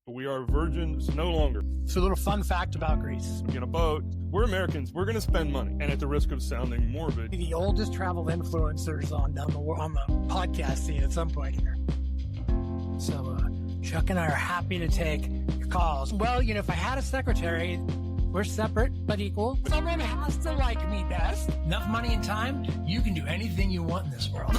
We are virgins no longer. So a little fun fact about Greece. In a boat, we're Americans. We're going to spend money. And at the risk of sounding morbid, The oldest travel influencers on the podcast scene at some point here. So Chuck and I are happy to take your calls. Well, if I had a secretary, we're separate but equal. Someone has to like me best. Enough money and time, you can do anything you want in this world.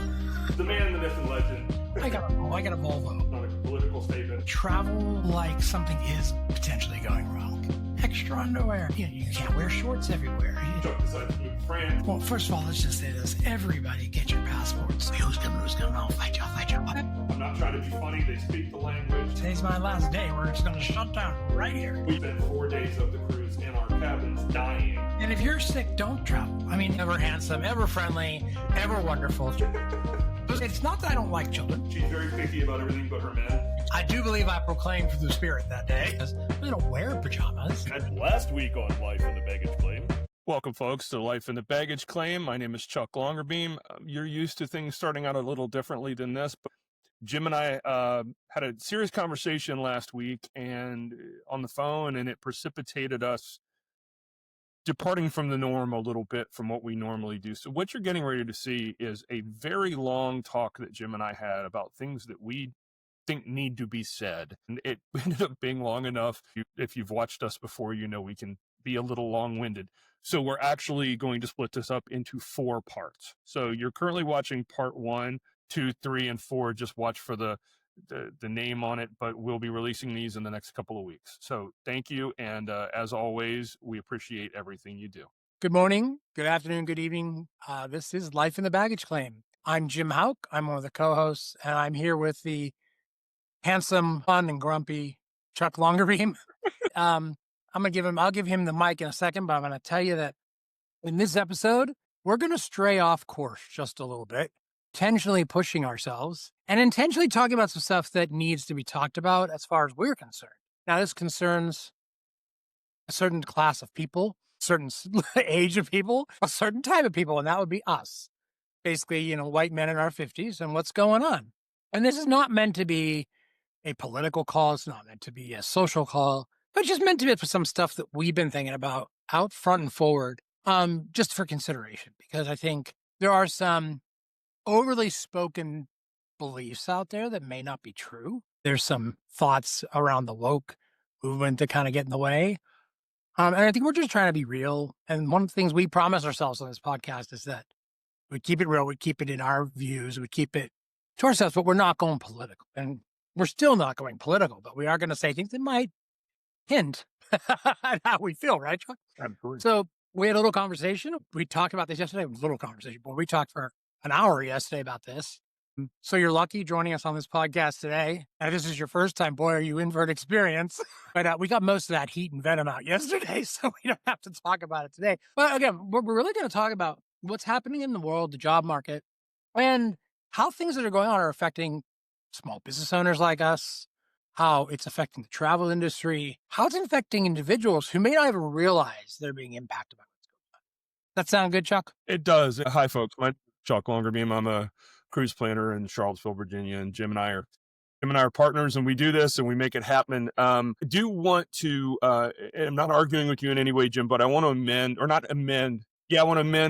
the man, the myth, and legend. I got a Volvo. Not a political statement. Travel like something is potentially going wrong. Extra underwear. You can't wear shorts everywhere. Chuck decides to move to France. Well, first of all, let's just say this. Everybody get your passports. Who's coming? I'll fight you. I'm not trying to be funny. They speak the language. Today's my last day. We're just going to shut down right here. We spent 4 days of the cruise in our cabins dying. And if you're sick, don't travel. Ever handsome, ever friendly, ever wonderful. It's not that I don't like children. She's very picky about everything but her men. I do believe I proclaimed for the spirit that day. I don't wear pajamas. And last week on Life in the Baggage Claim. Welcome, folks, to Life in the Baggage Claim. My name is Chuck Longerbeam. You're used to things starting out a little differently than this, but Jim and I had a serious conversation last week and on the phone, and it precipitated us departing from the norm a little bit from what we normally do. So what you're getting ready to see is a very long talk that Jim and I had about things that we think need to be said. And it ended up being long enough. If you've watched us before, we can be a little long-winded. So we're actually going to split this up into 4 parts. So you're currently watching part 1, 2, 3, and 4. Just watch for the name on it, but we'll be releasing these in the next couple of weeks. So thank you. And as always, we appreciate everything you do. Good morning, good afternoon, good evening. This is Life in the Baggage Claim. I'm Jim Hauck. I'm one of the co-hosts, and I'm here with the handsome, fun, and grumpy Chuck Longerbeam. I'll give him the mic in a second, but I'm going to tell you that in this episode, we're going to stray off course just a little bit, intentionally pushing ourselves and intentionally talking about some stuff that needs to be talked about as far as we're concerned. Now, this concerns a certain class of people, a certain age of people, a certain type of people, and that would be us. Basically, white men in our 50s and what's going on. And this is not meant to be a political call. It's not meant to be a social call, but just meant to be for some stuff that we've been thinking about out front and forward, just for consideration, because I think there are some overly spoken beliefs out there that may not be true. There's some thoughts around the woke movement that kind of get in the way. And I think we're just trying to be real. And one of the things we promise ourselves on this podcast is that we keep it real. We keep it in our views. We keep it to ourselves, but we're not going political. And we're still not going political, but we are going to say things that might hint at how we feel, right, Chuck? Absolutely. So we had a little conversation. We talked about this yesterday. It was a little conversation, but we talked for an hour yesterday about this. So you're lucky joining us on this podcast today. And if this is your first time, boy, are you in for an experience. But we got most of that heat and venom out yesterday, so we don't have to talk about it today. But again, we're really going to talk about what's happening in the world, the job market, and how things that are going on are affecting small business owners like us, how it's affecting the travel industry, how it's affecting individuals who may not even realize they're being impacted by what's going on. That sound good, Chuck? It does. Hi, folks. My Chuck Longerbeam. I'm a cruise planner in Charlottesville, Virginia, and Jim and I are partners, and we do this and we make it happen. I do want to, I'm not arguing with you in any way, Jim, but I want to amend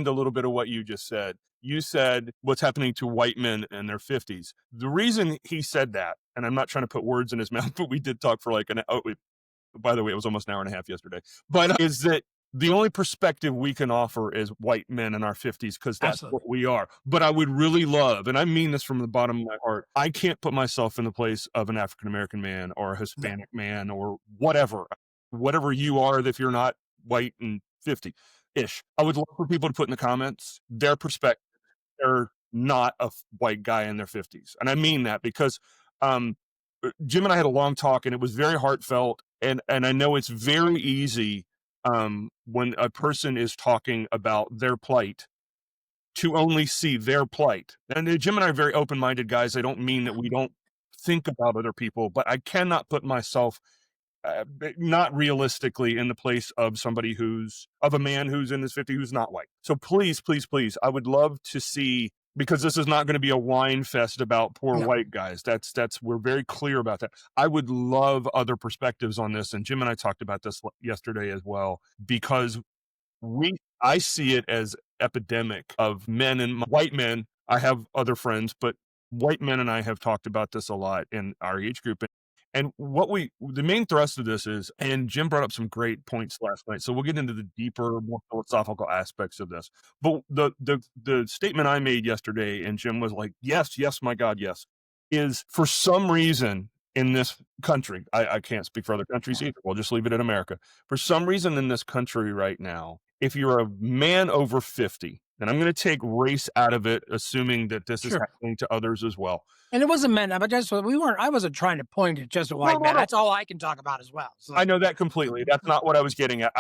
a little bit of what you just said. You said what's happening to white men in their 50s. The reason he said that, and I'm not trying to put words in his mouth, but we did talk for by the way, it was almost an hour and a half yesterday, but is that the only perspective we can offer is white men in our 50s, because that's Absolutely. what we are. But I would really love, and I mean this from the bottom of my heart, I can't put myself in the place of an African-American man or a Hispanic man or whatever you are, if you're not white and 50-ish. I would love for people to put in the comments their perspective. They're not a white guy in their 50s. And I mean that because Jim and I had a long talk, and it was very heartfelt. And I know it's very easy when a person is talking about their plight to only see their plight. And Jim and I are very open-minded guys. I don't mean that we don't think about other people, but I cannot put myself not realistically in the place of a man who's in his 50s who's not white. So please, please, please, I would love to see because this is not going to be a whine fest about poor No. white guys. We're very clear about that. I would love other perspectives on this. And Jim and I talked about this yesterday as well, because I see it as epidemic of men and white men. I have other friends, but white men and I have talked about this a lot in our age group. And the main thrust of this is, and Jim brought up some great points last night, so we'll get into the deeper, more philosophical aspects of this. But the statement I made yesterday, and Jim was like, yes, yes, my God, yes, is for some reason in this country, I can't speak for other countries either. We'll just leave it in America. For some reason in this country right now, if you're a man over 50, and I'm going to take race out of it, assuming that this is Sure. happening to others as well. And it wasn't meant, but I wasn't trying to point at just a white man. No. That's all I can talk about as well. So. I know that completely. That's not what I was getting at.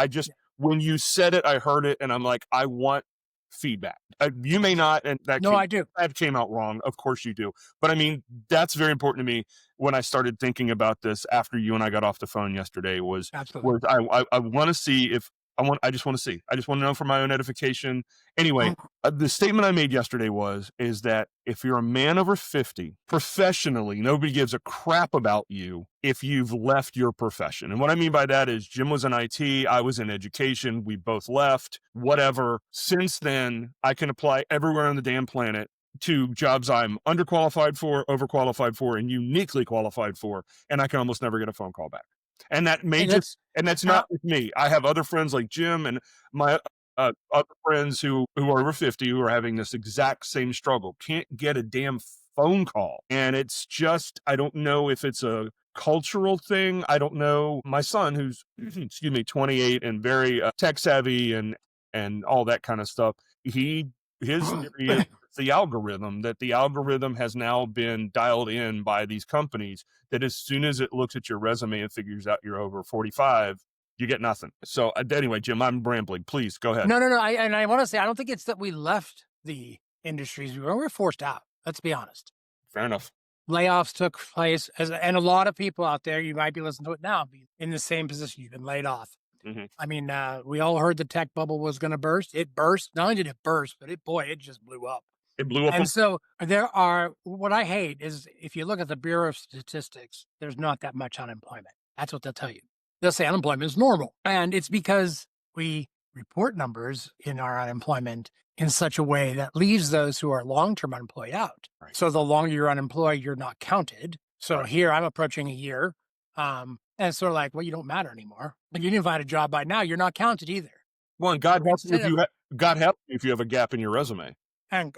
When you said it, I heard it, and I'm like, I want feedback. You may not, and I do. That came out wrong. Of course you do. But I mean, that's very important to me when I started thinking about this after you and I got off the phone yesterday Absolutely. I want to see if I just want to see. I just want to know for my own edification. Anyway, the statement I made yesterday is that if you're a man over 50, professionally, nobody gives a crap about you if you've left your profession. And what I mean by that is Jim was in IT, I was in education, we both left, whatever. Since then, I can apply everywhere on the damn planet to jobs I'm underqualified for, overqualified for, and uniquely qualified for, and I can almost never get a phone call back. And that that's not with me. I have other friends like Jim and my other friends who are over 50 who are having this exact same struggle. Can't get a damn phone call. And it's just, I don't know if it's a cultural thing. I don't know. My son, who's, 28 and very tech savvy and all that kind of stuff, his theory is the algorithm has now been dialed in by these companies, that as soon as it looks at your resume and figures out you're over 45, you get nothing. So anyway, Jim, I'm rambling. Please go ahead. No. I want to say, I don't think it's that we left the industries. We were forced out. Let's be honest. Fair enough. Layoffs took place, and a lot of people out there, you might be listening to it now, be in the same position. You've been laid off. Mm-hmm. I mean, we all heard the tech bubble was going to burst. It burst. Not only did it burst, but it just blew up. It blew up. And so what I hate is, if you look at the Bureau of Statistics, there's not that much unemployment. That's what they'll tell you. They'll say unemployment is normal. And it's because we report numbers in our unemployment in such a way that leaves those who are long-term unemployed out. Right. So the longer you're unemployed, you're not counted. So Here I'm approaching a year. And it's sort of like, well, you don't matter anymore. But you didn't find a job by now, you're not counted either. Well, and God help you if you have a gap in your resume. And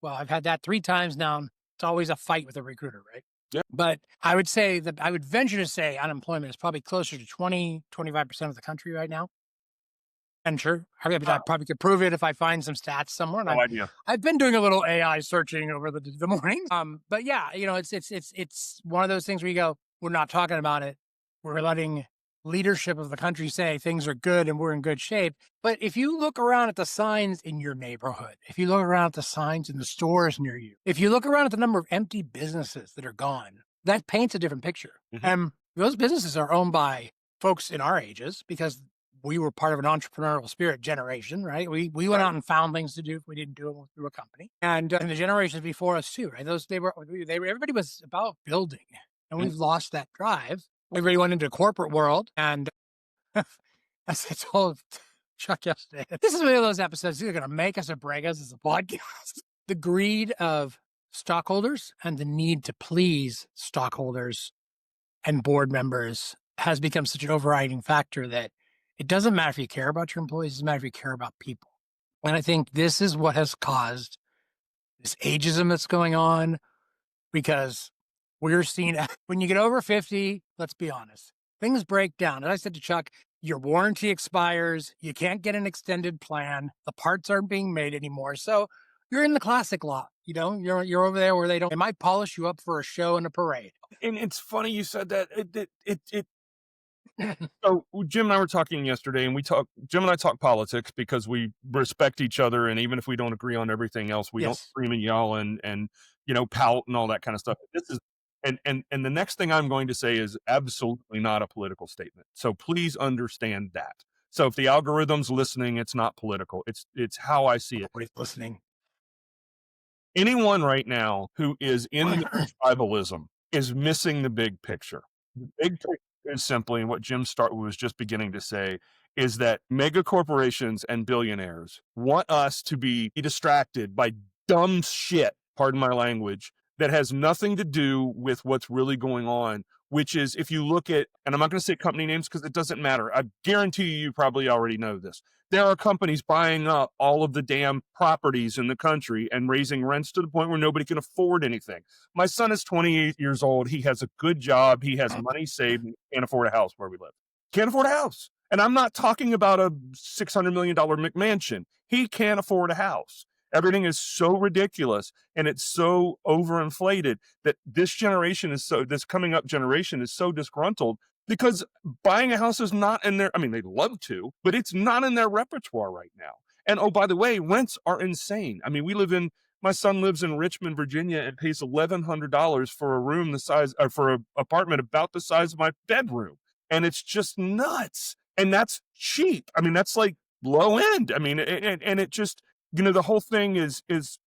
well, I've had that 3 times now. It's always a fight with a recruiter, right? Yeah. But I would venture to say unemployment is probably closer to 20-25% of the country right now. And sure, I probably could prove it if I find some stats somewhere. No idea. I've been doing a little AI searching over the morning. But yeah, it's one of those things where you go, we're not talking about it. We're letting leadership of the country say things are good and we're in good shape. But if you look around at the signs in your neighborhood, if you look around at the signs in the stores near you, if you look around at the number of empty businesses that are gone, that paints a different picture. Mm-hmm. And those businesses are owned by folks in our ages, because we were part of an entrepreneurial spirit generation, right? We went out and found things to do if we didn't do it through a company. And the generations before us too, right? Everybody was about building, and we've lost that drive. Everybody went into the corporate world, and as I told Chuck yesterday, this is one of those episodes that are going to make us or break us as a podcast. The greed of stockholders and the need to please stockholders and board members has become such an overriding factor that it doesn't matter if you care about your employees, it doesn't matter if you care about people. And I think this is what has caused this ageism that's going on, because we're seeing, when you get over 50, let's be honest, things break down. As I said to Chuck, your warranty expires, you can't get an extended plan, the parts aren't being made anymore. So you're in the classic lot, you're over there where they might polish you up for a show and a parade. And it's funny you said that. So Jim and I were talking yesterday, and Jim and I talk politics because we respect each other. And even if we don't agree on everything else, we don't scream and yell and pout and all that kind of stuff. This is, and the next thing I'm going to say is absolutely not a political statement. So please understand that. So if the algorithm's listening, it's not political. It's how I see it. Nobody's listening. Anyone right now who is in tribalism is missing the big picture. The big picture is simply, and what Jim was just beginning to say, is that mega corporations and billionaires want us to be distracted by dumb shit, pardon my language, that has nothing to do with what's really going on, which is if you look at, and I'm not going to say company names because it doesn't matter. I guarantee you probably already know this. There are companies buying up all of the damn properties in the country and raising rents to the point where nobody can afford anything. My son is 28 years old. He has a good job. He has money saved. And can't afford a house where we live. Can't afford a house. And I'm not talking about a $600 million McMansion. He can't afford a house. Everything is so ridiculous and it's so overinflated that this coming up generation is so disgruntled because buying a house is not in their, I mean, they'd love to, but it's not in their repertoire right now. And oh, by the way, rents are insane. I mean, my son lives in Richmond, Virginia, and pays $1,100 for a room for an apartment about the size of my bedroom. And it's just nuts. And that's cheap. I mean, that's like low end. I mean, and it just, the whole thing is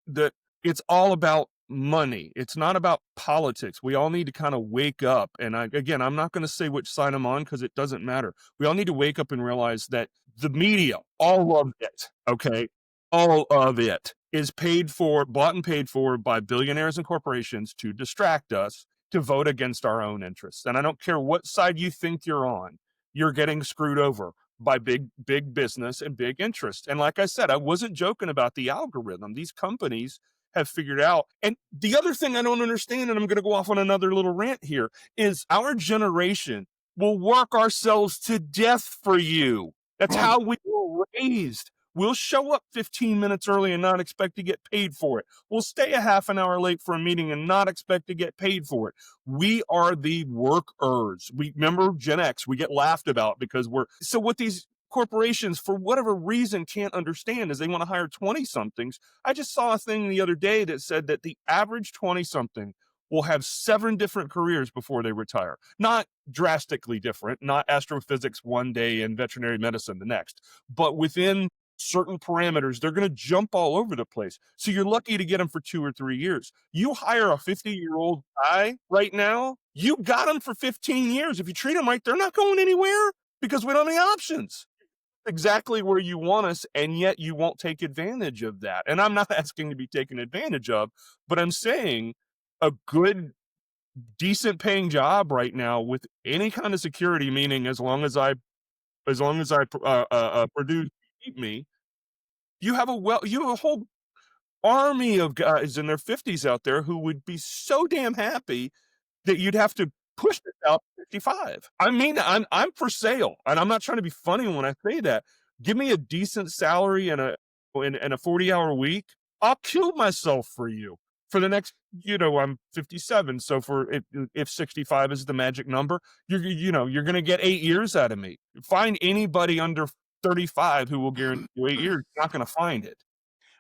that it's all about money. It's not about politics. We all need to kind of wake up. And I'm not going to say which side I'm on because it doesn't matter. We all need to wake up and realize that the media, all of it, okay, all of it is bought and paid for by billionaires and corporations to distract us, to vote against our own interests. And I don't care what side you think you're on, you're getting screwed over by big business and big interest. And like I said, I wasn't joking about the algorithm. These companies have figured out. And the other thing I don't understand, and I'm going to go off on another little rant here, is our generation will work ourselves to death for you. That's how we were raised. We'll show up 15 minutes early and not expect to get paid for it. We'll stay a half an hour late for a meeting and not expect to get paid for it. We are the workers. We remember Gen X, we get laughed about because so what these corporations, for whatever reason, can't understand is they want to hire 20-somethings. I just saw a thing the other day that said that the average 20-something will have 7 different careers before they retire. Not drastically different, not astrophysics one day and veterinary medicine the next, but within certain parameters, they're going to jump all over the place. So you're lucky to get them for 2 or 3 years. You hire a 50-year-old guy right now, you got him for 15 years. If you treat them right, they're not going anywhere because we don't have any options. Exactly where you want us, and yet you won't take advantage of that. And I'm not asking to be taken advantage of, but I'm saying a good, decent paying job right now with any kind of security, meaning as long as I produce, keep me, you have a whole army of guys in their 50s out there who would be so damn happy that you'd have to push this out to 55. I mean, I'm for sale, and I'm not trying to be funny when I say that. Give me a decent salary and a 40-hour week. I'll kill myself for you. For the next, I'm 57, so if 65 is the magic number, you're going to get 8 years out of me. Find anybody under 35 who will guarantee you 8 years. You're not going to find it.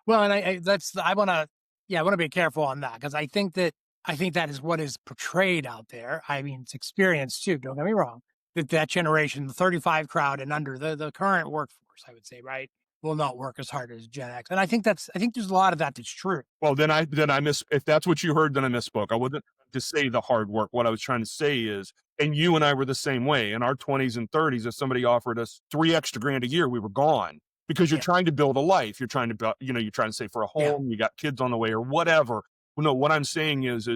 Well, and I want to be careful on that because I think that is what is portrayed out there. I mean, it's experience too. Don't get me wrong. That generation, the 35 crowd and under the current workforce, I would say, right, will not work as hard as Gen X. And I think there's a lot of that that's true. Well, then I if that's what you heard, then I misspoke. I wasn't to say the hard work. What I was trying to say is, and you and I were the same way in our 20s and 30s. If somebody offered us $3 extra grand a year, we were gone because you're trying to build a life. You're trying to, you're trying to save for a home. You got kids on the way or whatever. Well, no, what I'm saying is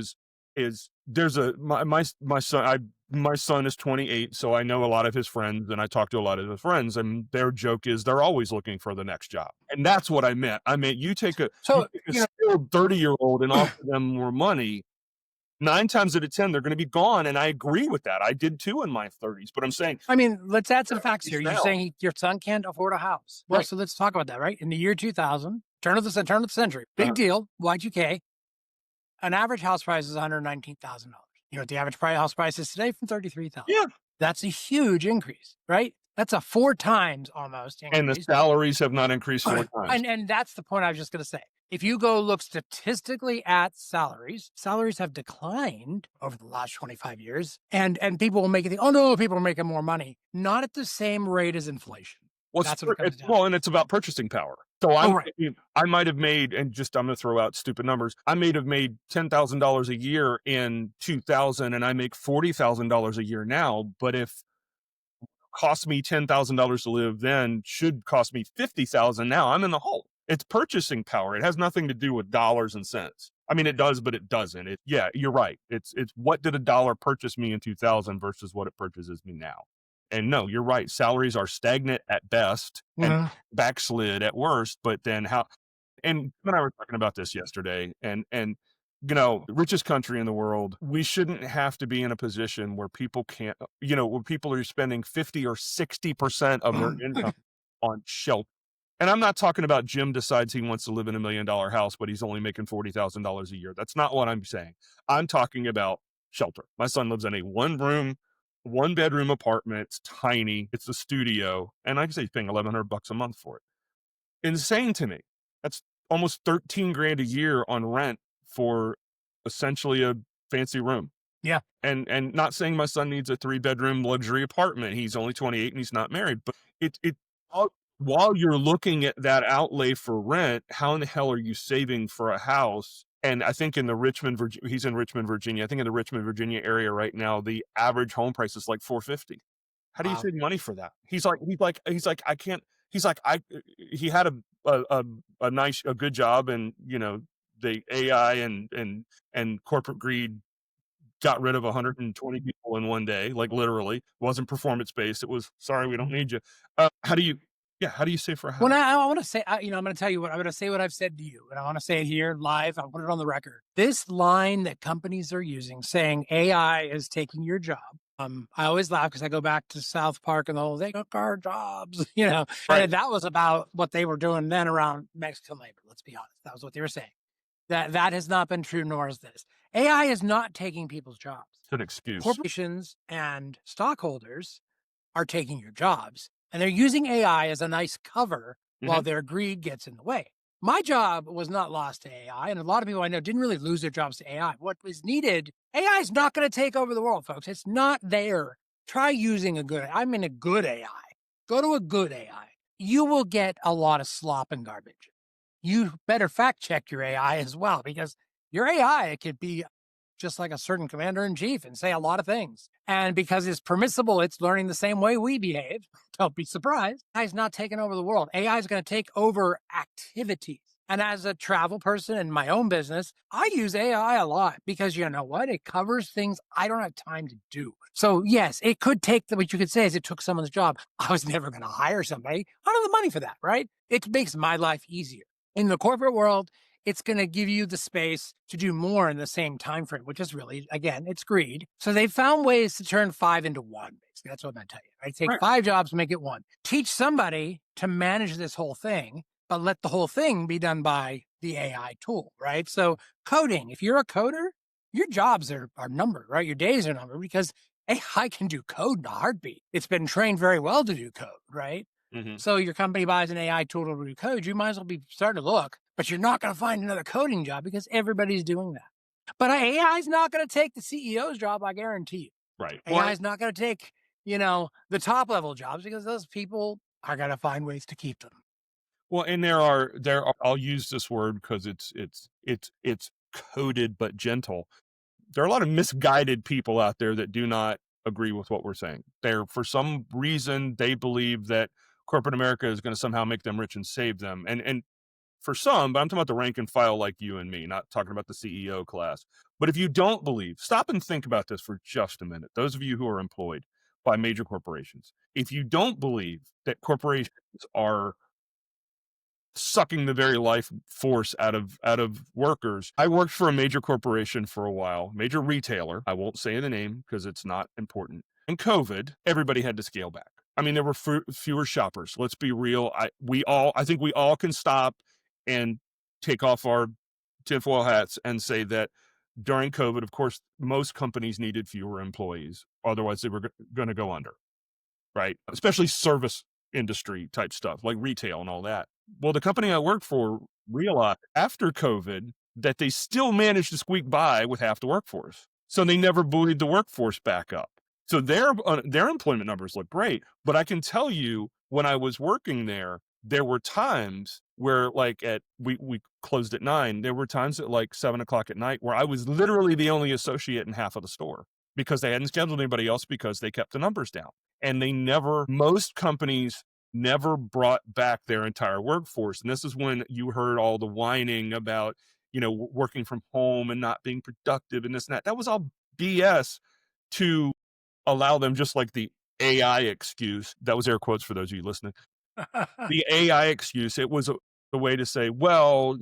there's my son is 28, so I know a lot of his friends and I talk to a lot of his friends, and their joke is they're always looking for the next job. And that's what I meant. I meant you take a skilled 30-year-old and offer them more money. 9 times out of 10, they're going to be gone. And I agree with that. I did too in my 30s, but I'm saying, I mean, let's add some facts here. You're saying your son can't afford a house. Well, so let's talk about that, right? In the year 2000, turn of the century, big deal, Y2K, an average house price is $119,000. You know what the average house price is today? From $33,000. Yeah. That's a huge increase, right? That's a 4 times almost increase. And the salaries have not increased 4 times. And that's the point I was just going to say. If you go look statistically at salaries have declined over the last 25 years. And people will make it think, oh no, people are making more money. Not at the same rate as inflation. Well, that's what it comes down to. Well, and it's about purchasing power. So Oh, right. I might have made, and just I'm going to throw out stupid numbers. I may have made $10,000 a year in 2000, and I make $40,000 a year now. But if cost me $10,000 to live then should cost me 50,000 now, I'm in the hole. It's purchasing power. It has nothing to do with dollars and cents. I mean, it does, but it doesn't. Yeah, you're right. It's what did a dollar purchase me in 2000 versus what it purchases me now. And no, you're right. Salaries are stagnant at best and Mhm. backslid at worst. But then how? And you and I were talking about this yesterday, and the richest country in the world, we shouldn't have to be in a position where people can't, where people are spending 50 or 60% of their income on shelter. And I'm not talking about Jim decides he wants to live in $1 million house, but he's only making $40,000 a year. That's not what I'm saying. I'm talking about shelter. My son lives in a one bedroom apartment. It's tiny. It's a studio. And I can say he's paying $1,100 a month for it. Insane to me. That's almost 13 grand a year on rent for essentially a fancy room. Yeah. And not saying my son needs a 3-bedroom luxury apartment. He's only 28 and he's not married, but while you're looking at that outlay for rent, how in the hell are you saving for a house? And I think he's in Richmond, Virginia. I think in the Richmond, Virginia area right now, the average home price is like 450. How do you Wow. save money for that? I can't. He's like, he had a good job, and the AI and corporate greed got rid of 120 people in one day, like literally. It wasn't performance based. It was, sorry, we don't need you. How do you save for a Well, house? now I want to say, I'm going to tell you what I'm going to say. What I've said to you, and I want to say it here live. I'll put it on the record. This line that companies are using, saying AI is taking your job. I always laugh because I go back to South Park and the whole they took our jobs, Right. and that was about what they were doing then around Mexican labor. Let's be honest, that was what they were saying. That has not been true, nor is this. AI is not taking people's jobs. It's an excuse. Corporations and stockholders are taking your jobs, and they're using AI as a nice cover while their greed gets in the way. My job was not lost to AI, and a lot of people I know didn't really lose their jobs to AI. What was needed, AI is not going to take over the world, folks. It's not there. Try using a good AI. Go to a good AI. You will get a lot of slop and garbage. You better fact check your AI as well, because your AI could be just like a certain commander in chief and say a lot of things. And because it's permissible, it's learning the same way we behave. Don't be surprised. AI is not taking over the world. AI is going to take over activities. And as a travel person in my own business, I use AI a lot because you know what? It covers things I don't have time to do. So yes, it could take what you could say is it took someone's job. I was never going to hire somebody. I don't have the money for that, right? It makes my life easier. In the corporate world, it's going to give you the space to do more in the same time frame, which is really, again, it's greed. So they found ways to turn 5 into 1. Basically, that's what I'm going to tell you. Right? Take 5 jobs, make it 1. Teach somebody to manage this whole thing, but let the whole thing be done by the AI tool, right? So coding, if you're a coder, your jobs are numbered, right? Your days are numbered because AI can do code in a heartbeat. It's been trained very well to do code, right? So your company buys an AI tool to do code, you might as well be starting to look, but you're not going to find another coding job because everybody's doing that. But AI is not going to take the CEO's job, I guarantee you. Right. AI is not going to take, the top level jobs because those people are going to find ways to keep them. Well, and there are, I'll use this word because it's coded but gentle. There are a lot of misguided people out there that do not agree with what we're saying. For some reason, they believe that corporate America is going to somehow make them rich and save them. And for some, but I'm talking about the rank and file like you and me, not talking about the CEO class. But if you don't believe, stop and think about this for just a minute. Those of you who are employed by major corporations, if you don't believe that corporations are sucking the very life force out of workers. I worked for a major corporation for a while, major retailer. I won't say the name because it's not important. In COVID, everybody had to scale back. I mean, there were fewer shoppers. Let's be real. I think we all can stop and take off our tinfoil hats and say that during COVID, of course, most companies needed fewer employees. Otherwise, they were going to go under, right? Especially service industry type stuff like retail and all that. Well, the company I worked for realized after COVID that they still managed to squeak by with half the workforce. So they never buoyed the workforce back up. So their employment numbers look great. But I can tell you when I was working there, there were times where like we closed at 9. There were times at like 7 o'clock at night where I was literally the only associate in half of the store because they hadn't scheduled anybody else because they kept the numbers down. And most companies never brought back their entire workforce. And this is when you heard all the whining about, working from home and not being productive and this and that. That was all BS to allow them, just like the AI excuse. That was air quotes for those of you listening. The AI excuse, it was a way to say, well,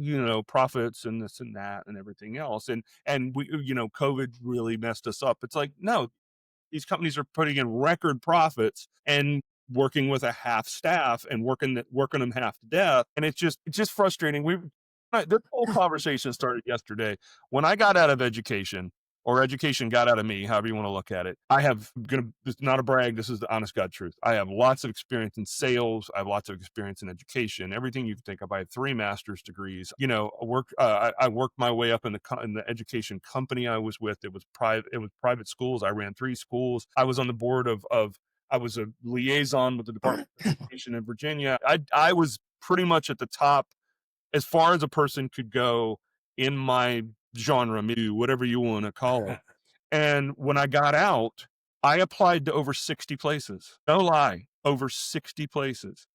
profits and this and that and everything else. And we, COVID really messed us up. It's like, no, these companies are putting in record profits and working with a half staff and working them half to death. And it's just frustrating. This whole conversation started yesterday when I got out of education, or education got out of me, however you want to look at it. It's not a brag. This is the honest God truth. I have lots of experience in sales. I have lots of experience in education, everything you can think of. I have 3 master's degrees. I worked my way up in the education company I was with. It was private schools. I ran 3 schools. I was on the board I was a liaison with the Department of Education in Virginia. I was pretty much at the top as far as a person could go in my genre, whatever you want to call it. And when I got out, I applied to over 60 places. No lie, over 60 places,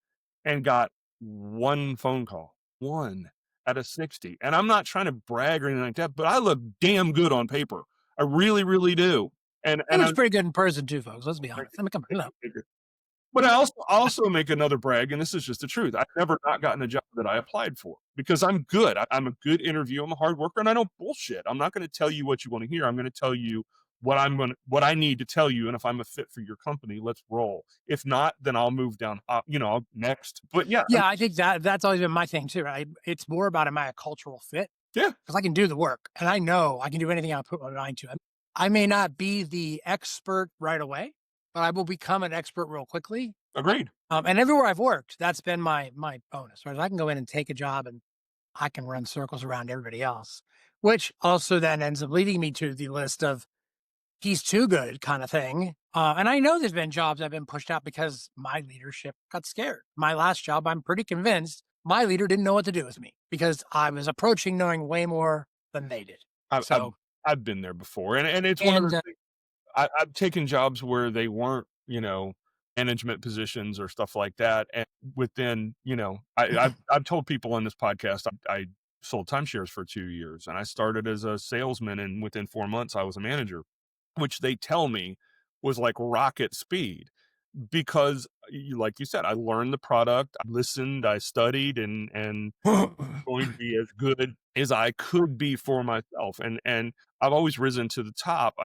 and got 1 phone call, 1 out of 60. And I'm not trying to brag or anything like that, but I look damn good on paper. I really, really do. And It looks pretty good in person too, folks. Let's be honest. I mean, come on. But I also make another brag, and this is just the truth. I've never not gotten a job that I applied for because I'm good. I'm a good interview. I'm a hard worker, and I don't bullshit. I'm not going to tell you what you want to hear. I'm going to tell you what I need to tell you. And if I'm a fit for your company, let's roll. If not, then I'll move down, I'll next. But yeah. I think that's always been my thing too, right? It's more about, am I a cultural fit? Yeah. Because I can do the work and I know I can do anything I put my mind to. I may not be the expert right away, but I will become an expert real quickly. Agreed. And everywhere I've worked, that's been my bonus, right? I can go in and take a job and I can run circles around everybody else, which also then ends up leading me to the list of he's too good kind of thing. And I know there's been jobs I've been pushed out because my leadership got scared. My last job, I'm pretty convinced my leader didn't know what to do with me because I was approaching knowing way more than they did. I've been there before. And it's one of the things. I've taken jobs where they weren't, management positions or stuff like that. And within, I've told people on this podcast, I sold timeshares for 2 years and I started as a salesman, and within 4 months I was a manager, which they tell me was like rocket speed because like you said, I learned the product, I listened, I studied, and going to be as good as I could be for myself. And I've always risen to the top,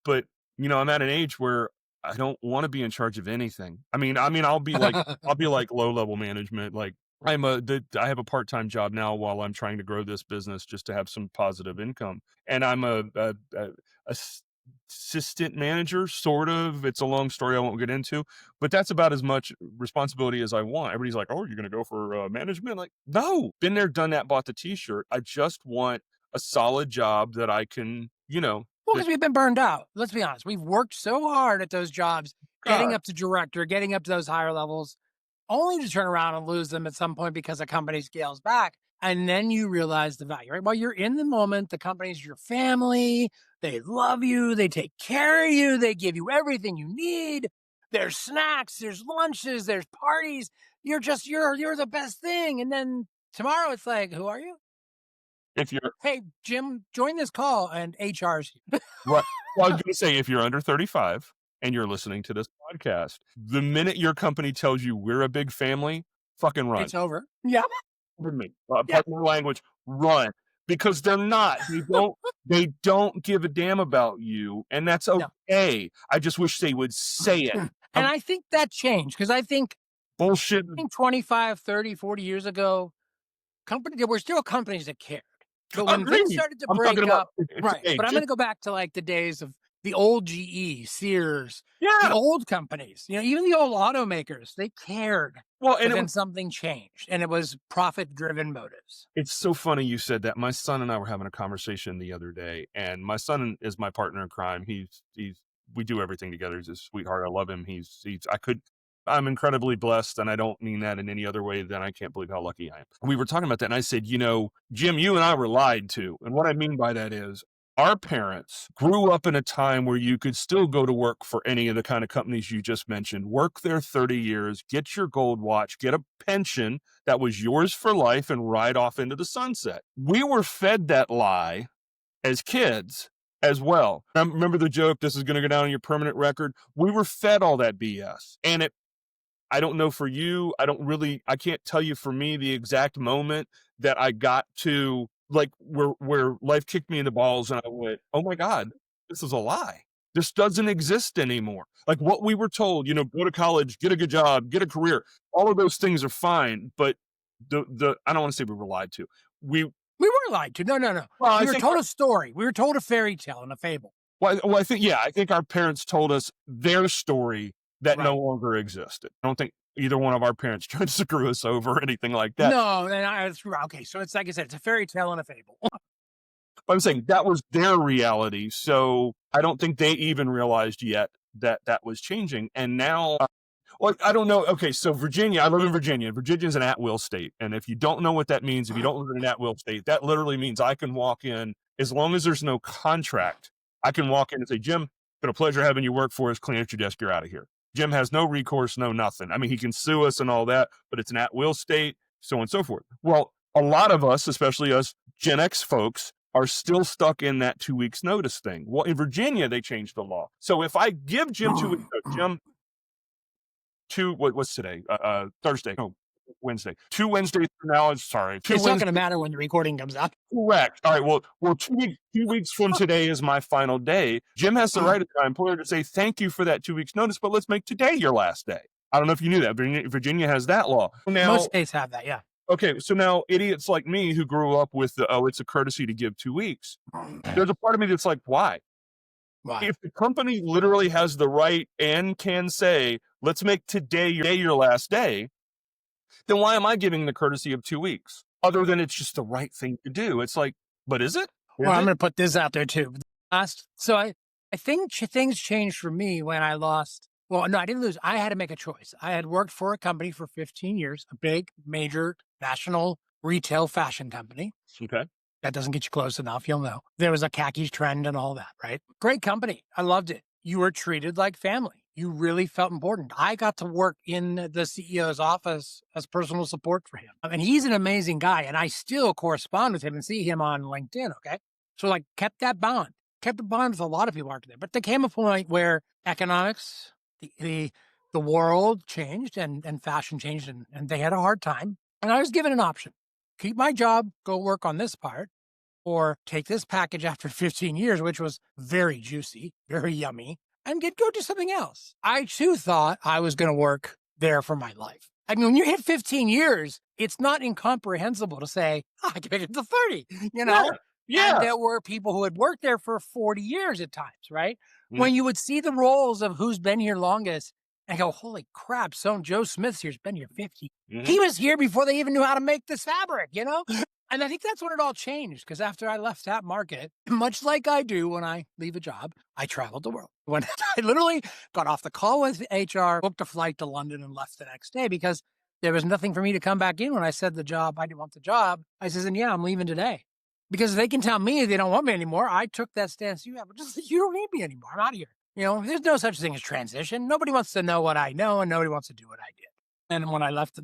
but I'm at an age where I don't want to be in charge of anything. I mean, I'll be like low level management. Like I have a part-time job now while I'm trying to grow this business just to have some positive income. And I'm a assistant manager, sort of. It's a long story I won't get into, but that's about as much responsibility as I want. Everybody's like, oh, you're going to go for management? Like, no, been there, done that, bought the t-shirt. I just want a solid job that I can, Well, because we've been burned out. Let's be honest. We've worked so hard at those jobs, getting up to director, getting up to those higher levels, only to turn around and lose them at some point because the company scales back. And then you realize the value, right? While you're in the moment, the company's your family. They love you. They take care of you. They give you everything you need. There's snacks, there's lunches, there's parties. You're the best thing. And then tomorrow it's like, who are you? Hey, Jim, join this call, and HR's right. Well, I was going to say, if you're under 35 and you're listening to this podcast, the minute your company tells you we're a big family, fucking run. It's over. Yeah. Pardon my language, run. Because they're not. They don't give a damn about you, and that's okay. No. I just wish they would say it. And I think that changed, because I think bullshit. I think 25, 30, 40 years ago, there were still companies that cared. But when things started to break up, right? But I'm going to go back to like the days of the old GE, Sears, the old companies. Even the old automakers, they cared. Well, and then something changed, and it was profit-driven motives. It's so funny you said that. My son and I were having a conversation the other day, and my son is my partner in crime. We do everything together. He's a sweetheart. I love him. I'm incredibly blessed, and I don't mean that in any other way than I can't believe how lucky I am. We were talking about that, and I said, Jim, you and I were lied to. And what I mean by that is our parents grew up in a time where you could still go to work for any of the kind of companies you just mentioned, work there 30 years, get your gold watch, get a pension that was yours for life, and ride off into the sunset. We were fed that lie as kids as well. Remember the joke, this is going to go down on your permanent record? We were fed all that BS. And I don't know for you, I can't tell you for me the exact moment that I got to like where life kicked me in the balls and I went, oh my God, this is a lie. This doesn't exist anymore. Like what we were told, go to college, get a good job, get a career. All of those things are fine, but I don't want to say we were lied to. We were lied to. No. Well, we were told a story. We were told a fairy tale and a fable. Well, I think our parents told us their story that no longer existed. I don't think either one of our parents tried to screw us over or anything like that. No, okay. So it's like I said, it's a fairy tale and a fable. But I'm saying that was their reality. So I don't think they even realized yet that was changing. And now, I don't know. Okay, so Virginia, I live in Virginia. Virginia's an at-will state. And if you don't know what that means, if you don't live in an at-will state, that literally means I can walk in, as long as there's no contract, I can walk in and say, Jim, been a pleasure having you work for us. Clean out your desk. You're out of here. Jim has no recourse, no nothing. I mean, he can sue us and all that, but it's an at-will state, so on and so forth. Well, a lot of us, especially us Gen X folks, are still stuck in that 2 weeks notice thing. Well, in Virginia, they changed the law. So if I give Jim 2 weeks, Jim, what's today? Thursday. No, Wednesday. 2 Wednesdays from now. Sorry. It's not going to matter when the recording comes out. Correct. All right. Well, 2 weeks from today is my final day. Jim has the right of my employer to say, thank you for that 2 weeks notice, but let's make today your last day. I don't know if you knew that. Virginia has that law. Now, most states have that. Yeah. Okay. So now idiots like me who grew up with it's a courtesy to give 2 weeks. There's a part of me that's like, why? Why? If the company literally has the right and can say, let's make today your last day, then why am I giving the courtesy of 2 weeks? Other than it's just the right thing to do. It's like, but is it? Well, I'm going to put this out there too. So I think things changed for me when I lost. Well, no, I didn't lose. I had to make a choice. I had worked for a company for 15 years, a big, major, national retail fashion company. Okay. That doesn't get you close enough. You'll know. There was a khakis trend and all that, right? Great company. I loved it. You were treated like family. You really felt important. I got to work in the CEO's office as personal support for him. And he's an amazing guy. And I still correspond with him and see him on LinkedIn, okay? So kept that bond. Kept the bond with a lot of people after that. But there came a point where economics, the world changed and fashion changed and they had a hard time. And I was given an option. Keep my job, go work on this part, or take this package after 15 years, which was very juicy, very yummy, and go do something else. I too thought I was going to work there for my life. I mean, when you hit 15 years, it's not incomprehensible to say, I can make it to 30, Yeah. And there were people who had worked there for 40 years at times, right? Mm. When you would see the roles of who's been here longest, and I go, holy crap, Joe Smith's here's been here 50. Mm-hmm. He was here before they even knew how to make this fabric, And I think that's when it all changed, because after I left that market, much like I do when I leave a job, I traveled the world. When I literally got off the call with HR, booked a flight to London and left the next day because there was nothing for me to come back in. When I said I didn't want the job, I said, yeah, I'm leaving today. Because they can tell me they don't want me anymore. I took that stance. You don't need me anymore. I'm out of here. There's no such thing as transition. Nobody wants to know what I know, and nobody wants to do what I did. And when I left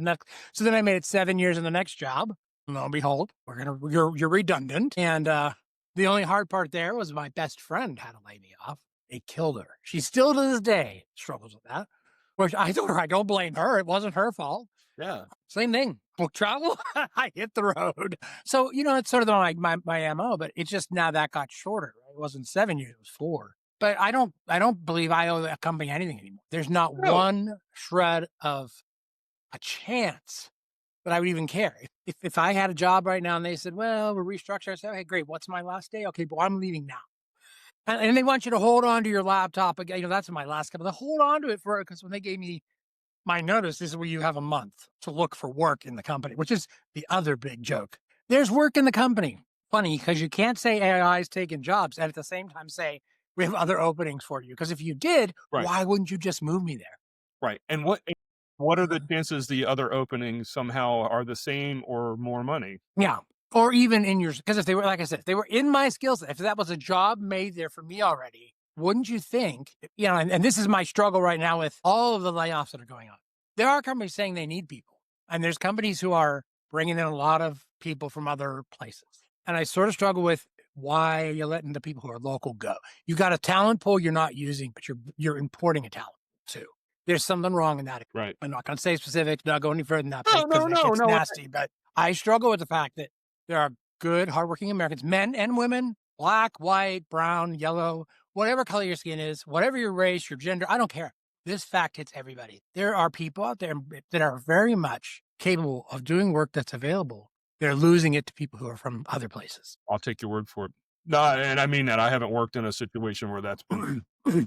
so then I made it 7 years in the next job. Lo and behold, you're redundant. And the only hard part there was my best friend had to lay me off. It killed her. She still to this day struggles with that. Which I told her I don't blame her. It wasn't her fault. Yeah. Same thing. Book travel, I hit the road. So, it's sort of like my MO, but it's just now that got shorter. Right? It wasn't 7 years, it was 4. But I don't believe I owe that company anything anymore. There's not one shred of a chance that I would even care. If I had a job right now and they said, well, we're restructuring, I said, hey, great. What's my last day? Okay, but I'm leaving now. And they want you to hold on to your laptop. Again, that's my last couple. They hold on to it because when they gave me my notice, this is where you have a month to look for work in the company, which is the other big joke. There's work in the company. Funny, because you can't say AI is taking jobs and at the same time say, we have other openings for you. Because if you did, Why wouldn't you just move me there? Right. And what are the chances the other openings somehow are the same or more money? Yeah. Or even in yours, because if they were, like I said, if they were in my skill set, if that was a job made there for me already, wouldn't you think, and this is my struggle right now with all of the layoffs that are going on. There are companies saying they need people, and there's companies who are bringing in a lot of people from other places. And I sort of struggle with, why are you letting the people who are local go? You got a talent pool you're not using, but you're importing a talent too. There's something wrong in that. Right. I'm not going to say specifics, not go any further than that, because No, it no, gets no. nasty. But I struggle with the fact that there are good, hardworking Americans, men and women, black, white, brown, yellow, whatever color your skin is, whatever your race, your gender, I don't care. This fact hits everybody. There are people out there that are very much capable of doing work that's available. They're losing it to people who are from other places. I'll take your word for it. No, and I mean that. I haven't worked in a situation where that's been.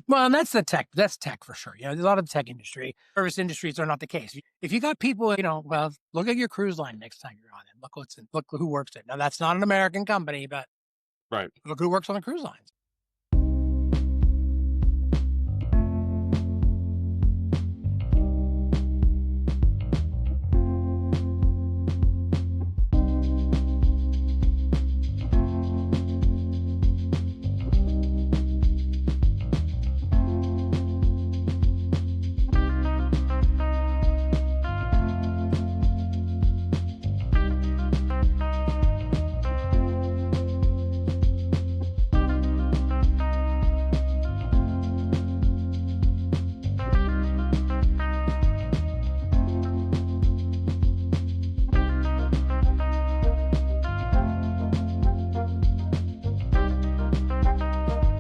Well, and that's tech for sure. There's a lot of the tech industry, service industries are not the case. If you got people, well, look at your cruise line next time you're on it. Look who works there. Now, that's not an American company, but Right. look who works on the cruise lines.